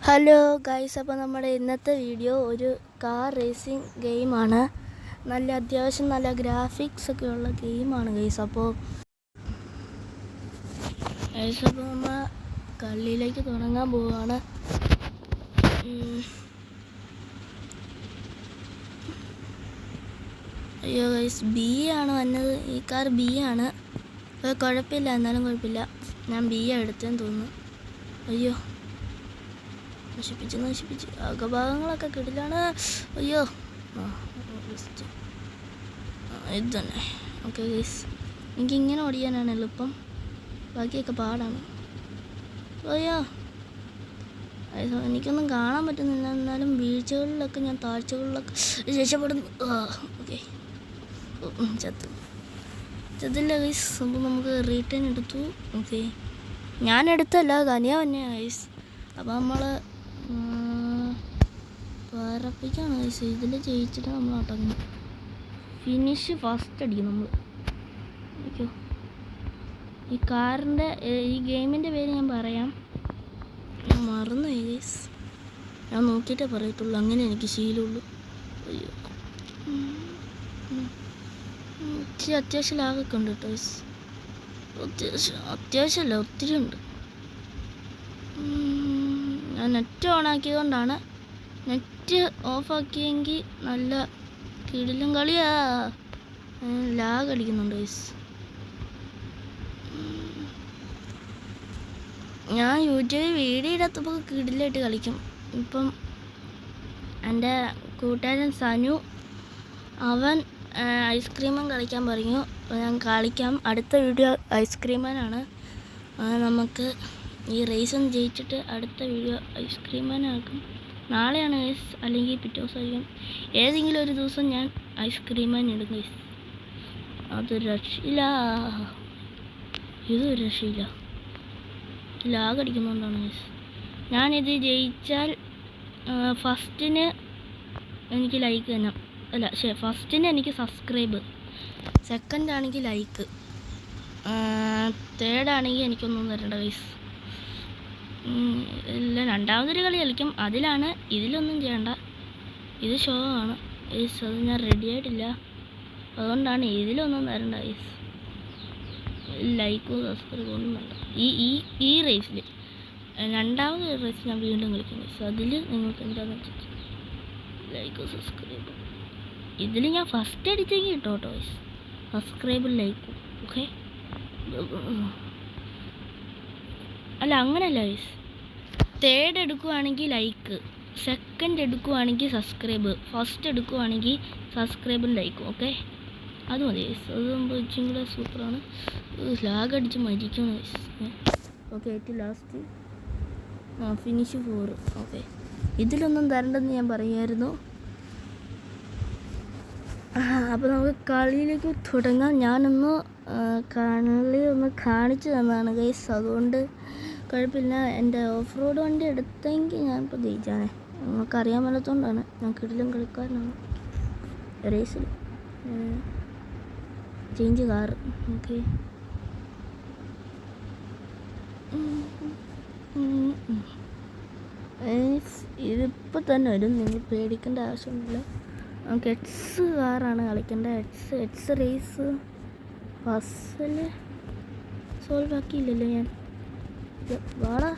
Hello guys, അപ്പോൾ നമ്മുടെ ഇന്നത്തെ വീഡിയോ ഒരു കാർ റേസിംഗ് ഗെയിമാണ്. അത്യാവശ്യം നല്ല ഗ്രാഫിക്സ് ഒക്കെ ഉള്ള ഗെയിമാണ് ഗൈസ്. അപ്പോൾ നമ്മൾ കളിയിലേക്ക് തുടങ്ങാൻ പോവുകയാണ്. അയ്യോ ഗൈസ്, ബി ആണ് വന്നത്. ഈ കാർ ബി ആണ്. കുഴപ്പമില്ല, എന്നാലും കുഴപ്പമില്ല. ഞാൻ ബി എടുത്തെന്ന് തോന്നുന്നു. അയ്യോ, നശിപ്പിച്ച് അകഭാഗങ്ങളൊക്കെ കിടിലാണ്. അയ്യോ, ഇത് തന്നെ. ഓക്കെ ഗൈസ്, എനിക്കിങ്ങനെ ഓടിക്കാനാണ് എളുപ്പം, ബാക്കിയൊക്കെ പാടാണ്. അയ്യോ, എനിക്കൊന്നും കാണാൻ പറ്റുന്നില്ല. എന്നാലും വീഴ്ചകളിലൊക്കെ ഞാൻ താഴ്ചകളിലൊക്കെ രക്ഷപ്പെടുന്നു. Okay, ചത്തില്ല guys. അപ്പോൾ നമുക്ക് റീട്ടേൺ എടുത്തു. ഓക്കെ, ഞാൻ എടുത്തല്ല, തനിയാ തന്നെയാണ് ഗൈസ്. അപ്പോൾ നമ്മൾ പറപ്പിക്കാണ് ഗൈസ്. ഇതിൽ ജയിച്ചിട്ട് നമ്മൾ അടങ്ങും. ഫിനിഷ് ഫസ്റ്റ് അടിക്കും നമ്മൾ. ഓക്കെ, ഈ കാറിൻ്റെ ഈ ഗെയിമിൻ്റെ പേര് ഞാൻ പറയാം. ഞാൻ മറന്നു ഗൈസ്. ഞാൻ നോക്കിയിട്ടേ പറയത്തുള്ളൂ, അങ്ങനെ എനിക്ക് ശീലമുള്ളൂ. അയ്യോ, അത്യാവശ്യം ലാഗൊക്കെ ഉണ്ട് കേട്ടോ ഗൈസ്. അത്യാവശ്യമല്ല, ഒത്തിരി ഉണ്ട്. ഞാൻ നെറ്റ് ഓണാക്കിയതുകൊണ്ടാണ്. നെറ്റ് ഓഫാക്കിയെങ്കിൽ നല്ല കിടിലും കളിയാ. ലാഗ് അടിക്കുന്നുണ്ട് ഗൈസ്. ഞാൻ യൂട്യൂബിൽ വീഡിയോ ഇടാത്തപ്പോൾ കിടിലായിട്ട് കളിക്കും. ഇപ്പം എൻ്റെ കൂട്ടുകാരൻ സനു, അവൻ ഐസ്ക്രീമും കളിക്കാൻ പറഞ്ഞു. ഞാൻ കളിക്കാം. അടുത്ത വീഡിയോ ഐസ്ക്രീമാനാണ്. നമുക്ക് ഈ റേസും ജയിച്ചിട്ട് അടുത്ത വീഡിയോ ഐസ്ക്രീമാനാക്കും. നാളെയാണ് ഗൈസ്, അല്ലെങ്കിൽ പിറ്റേ ദിവസമായിരിക്കും. ഏതെങ്കിലും ഒരു ദിവസം ഞാൻ ഐസ്ക്രീമാൻ ഇടും ഗൈസ്. അതൊരു രക്ഷയില്ല, ഇതൊരു രക്ഷയില്ല. ലാഗ് അടിക്കുന്നതുകൊണ്ടാണ് ഗൈസ്. ഞാനിത് ജയിച്ചാൽ ഫസ്റ്റിന് എനിക്ക് ലൈക്ക് തന്നെ, അല്ല ഫസ്റ്റിന് എനിക്ക് സബ്സ്ക്രൈബ്, സെക്കൻഡ് ആണെങ്കിൽ ലൈക്ക്, തേർഡാണെങ്കിൽ എനിക്കൊന്നും തരണ്ട ഗൈസ്. ഇല്ല, രണ്ടാമതൊരു കളി കളിക്കും, അതിലാണ്. ഇതിലൊന്നും ചെയ്യണ്ട, ഇത് ഷോ ആണ് ഗൈസ്. അത് ഞാൻ റെഡി ആയിട്ടില്ല, അതുകൊണ്ടാണ് ഇതിലൊന്നും തരണ്ട ഗൈസ്. ലൈക്കോ സബ്സ്ക്രൈബോ ഒന്നും വേണ്ട. ഈ റേസിൽ രണ്ടാമത് റേസ് ഞാൻ വീണ്ടും കളിക്കും ഗൈസ്. അതിൽ നിങ്ങൾക്ക് എന്താണെന്ന് വെച്ചാൽ ലൈക്കോ സബ്സ്ക്രൈബോ. ഇതിൽ ഞാൻ ഫസ്റ്റ് അടിച്ചെങ്കിൽ കിട്ടോ കേട്ടോ ഗൈസ്, സബ്സ്ക്രൈബും ലൈക്കും. ഓക്കെ, അല്ല അങ്ങനെയല്ല ഗൈസ്. തേർഡ് എടുക്കുവാണെങ്കിൽ ലൈക്ക്, സെക്കൻഡ് എടുക്കുവാണെങ്കിൽ സബ്സ്ക്രൈബ്, ഫസ്റ്റ് എടുക്കുവാണെങ്കിൽ സബ്സ്ക്രൈബും ലൈക്കും. ഓക്കെ, അത് മതി ഗൈസ്. അതാകുമ്പോൾ ഇച്ചിരി കൂടെ സൂപ്പറാണ്. ലാഗ് അടിച്ച് മരിക്കണം ഗൈസ്. ഓക്കെ, ഏറ്റവും ലാസ്റ്റ് ഫിനിഷ് 4. ഓക്കെ, ഇതിലൊന്നും തരണ്ടെന്ന് ഞാൻ പറയുമായിരുന്നു. അപ്പോൾ നമുക്ക് കളിയിലേക്ക് തുടങ്ങാം. ഞാനൊന്ന് കളി ഒന്ന് കാണിച്ചു തന്നതാണ് ഗൈസ്, അതുകൊണ്ട് കുഴപ്പമില്ല. എൻ്റെ ഓഫ് റോഡ് വണ്ടി എടുത്തെങ്കിൽ ഞാനിപ്പോൾ ജയിച്ചാണേ. നമുക്കറിയാൻ മേലത്തോണ്ടാണ്. ഞാൻ കിടിലും കളിക്കാരനാണ് റേസിൽ. Change car. ഓക്കെ, ഇതിപ്പോൾ തന്നെ വരും, നിങ്ങൾ പേടിക്കേണ്ട ആവശ്യമൊന്നുമില്ല. നമുക്ക് എക്സ് കാറാണ് കളിക്കേണ്ടത്. എക്സ് റേസ് പസിൽ സോൾവ് ആക്കിയില്ലല്ലോ ഞാൻ. വാടാ,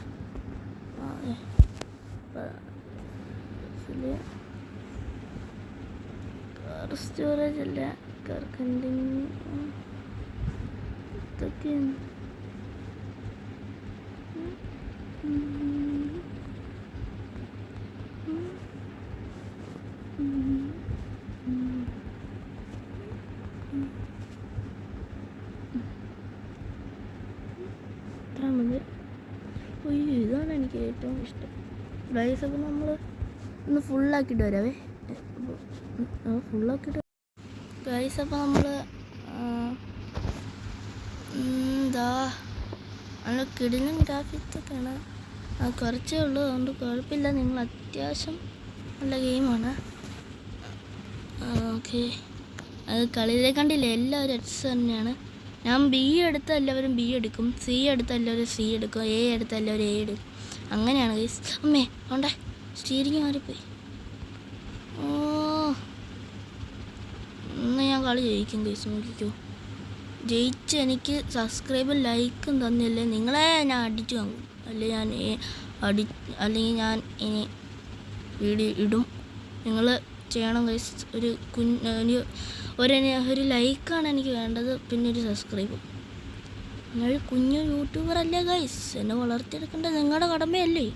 കാർ സ്റ്റോറേജ് അല്ല, കാർ കണ്ടിന്യൂ ഇതൊക്കെയാണ്. ഇതാണ് എനിക്ക് ഏറ്റവും ഇഷ്ടം ഗൈസ്. അപ്പോൾ നമ്മൾ ഒന്ന് ഫുള്ളാക്കിയിട്ട് വരാവേ. ഫുള്ളാക്കിയിട്ട് ഗൈസ്. അപ്പോൾ നമ്മൾ നല്ല കിടിലൻ ഗ്രാഫിക്സൊക്കെയാണ്. കുറച്ചേ ഉള്ളൂ, അതുകൊണ്ട് കുഴപ്പമില്ല. നിങ്ങൾ അത്യാവശ്യം നല്ല ഗെയിമാണ്. ഓക്കെ, അത് കളിയിലെ കണ്ടില്ലേ, എല്ലാവരും എക്സ് തന്നെയാണ്. ഞാൻ ബി എടുത്ത എല്ലാവരും ബി എടുക്കും, സി എടുത്ത എല്ലാവരും സി എടുക്കും, എ എടുത്ത എല്ലാവരും എ എടുക്കും. അങ്ങനെയാണ് ഗൈസ്. അമ്മേ ഉണ്ടേ സ്റ്റീരിങ് മാറിപ്പോയി. ഓ ഇന്ന് ഞാൻ കളി ജയിക്കും ഗൈസ്, നോക്കിക്കോ. ജയിച്ച് എനിക്ക് സബ്സ്ക്രൈബും ലൈക്കും തന്നില്ലേ നിങ്ങളെ ഞാൻ അടിച്ചു വാങ്ങും. അല്ലെങ്കിൽ ഞാൻ ഇനി വീഡിയോ ഇടും. നിങ്ങൾ ചെയ്യണം ഗൈസ്. ഒരു ലൈക്കാണ് എനിക്ക് വേണ്ടത്, പിന്നെ ഒരു സബ്സ്ക്രൈബും. നിങ്ങളൊരു കുഞ്ഞു യൂട്യൂബർ അല്ലേ ഗൈസ്, എന്നെ വളർത്തിയെടുക്കേണ്ടത് നിങ്ങളുടെ കടമയല്ലേ.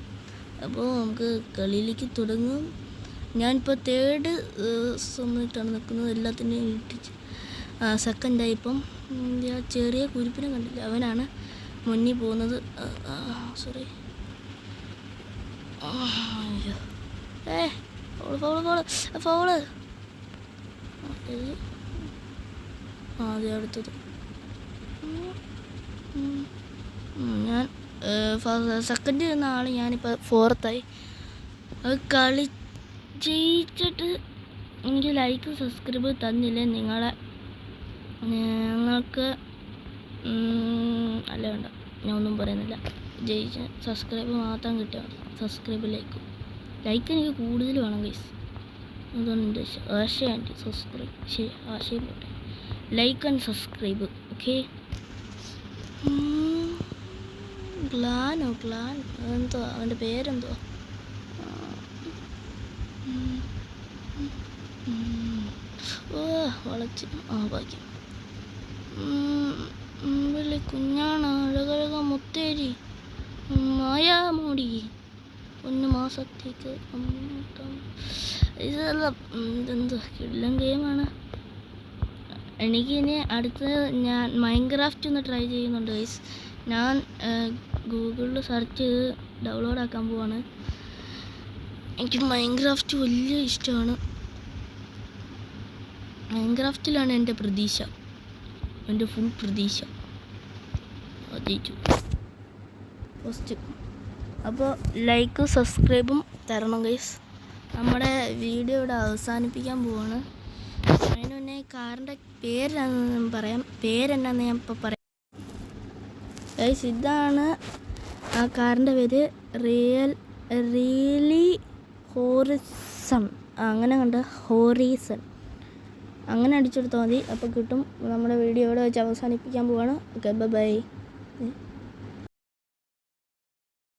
അപ്പോൾ നമുക്ക് കളിയിലേക്ക് തുടങ്ങും. ഞാനിപ്പോൾ 3rd സമയത്താണ് നിൽക്കുന്നത്. എല്ലാത്തിൻ്റെയും ഇട്ടിച്ച് സെക്കൻഡായി. ഇപ്പം ചെറിയ കുരിപ്പിനെ കണ്ടില്ല, അവനാണ് മുന്നിൽ പോകുന്നത്. സോറി. അയ്യോ ഫൗള്. അതെ അടുത്തത്. ഞാൻ സെക്കൻഡ് എന്ന ആൾ ഞാനിപ്പോൾ 4th ആയി. അത് കളി ജയിച്ചിട്ട് എനിക്ക് ലൈക്ക് സബ്സ്ക്രൈബ് തന്നില്ലേ ഞങ്ങൾക്ക് അല്ല വേണ്ട, ഞാൻ ഒന്നും പറയുന്നില്ല. ജയിച്ച സബ്സ്ക്രൈബ് മാത്രം കിട്ടിയാൽ മതി. സബ്സ്ക്രൈബ് ലൈക്ക് എനിക്ക് കൂടുതൽ വേണം ഗൈസ്. അതുകൊണ്ട് ആശയം സബ്സ്ക്രൈബ് ആശയം പോട്ടെ, like and subscribe. Okay. Glan എന്തോ അവൻ്റെ പേരെന്തോ. വളച്ച് ബാക്കി വലിയ കുഞ്ഞാണ്, അഴകഴക മുത്തേരി മായാമൂടി 1 മാസത്തേക്ക്. ഇതെല്ലാം ഇതെന്തോ കിടിലൻ ഗെയിമാണ്. എനിക്കിനി അടുത്ത് ഞാൻ മൈൻക്രാഫ്റ്റ് ഒന്ന് ട്രൈ ചെയ്യുന്നുണ്ട് ഗൈസ്. ഞാൻ ഗൂഗിളിൽ സെർച്ച് ചെയ്ത് ഡൗൺലോഡ് ആക്കാൻ പോവാണ്. എനിക്ക് മൈൻക്രാഫ്റ്റ് വലിയ ഇഷ്ടമാണ്. മൈൻക്രാഫ്റ്റിലാണ് എൻ്റെ പ്രതീക്ഷ, എൻ്റെ ഫുൾ പ്രതീക്ഷ. ജയിച്ചു ഫസ്റ്റ്. അപ്പോൾ ലൈക്കും സബ്സ്ക്രൈബും തരണം ഗൈസ്. നമ്മുടെ വീഡിയോ ഇവിടെ അവസാനിപ്പിക്കാൻ പോവാണ്. അതിന് മുന്നേ കാറിൻ്റെ പേരെന്നാന്ന് ഞാൻ ഇപ്പോൾ പറയാം ഗൈസ്. ഇതാണ് ആ കാറിൻ്റെ പേര്, റിയലി ഹോറിസൺ. അങ്ങനെ കണ്ട ഹോറിസൺ അങ്ങനെ അടിച്ചെടുത്താൽ മതി, അപ്പോൾ കിട്ടും. നമ്മുടെ വീഡിയോ ഇവിടെ വെച്ച് അവസാനിപ്പിക്കാൻ പോവാണ്. Okay bye.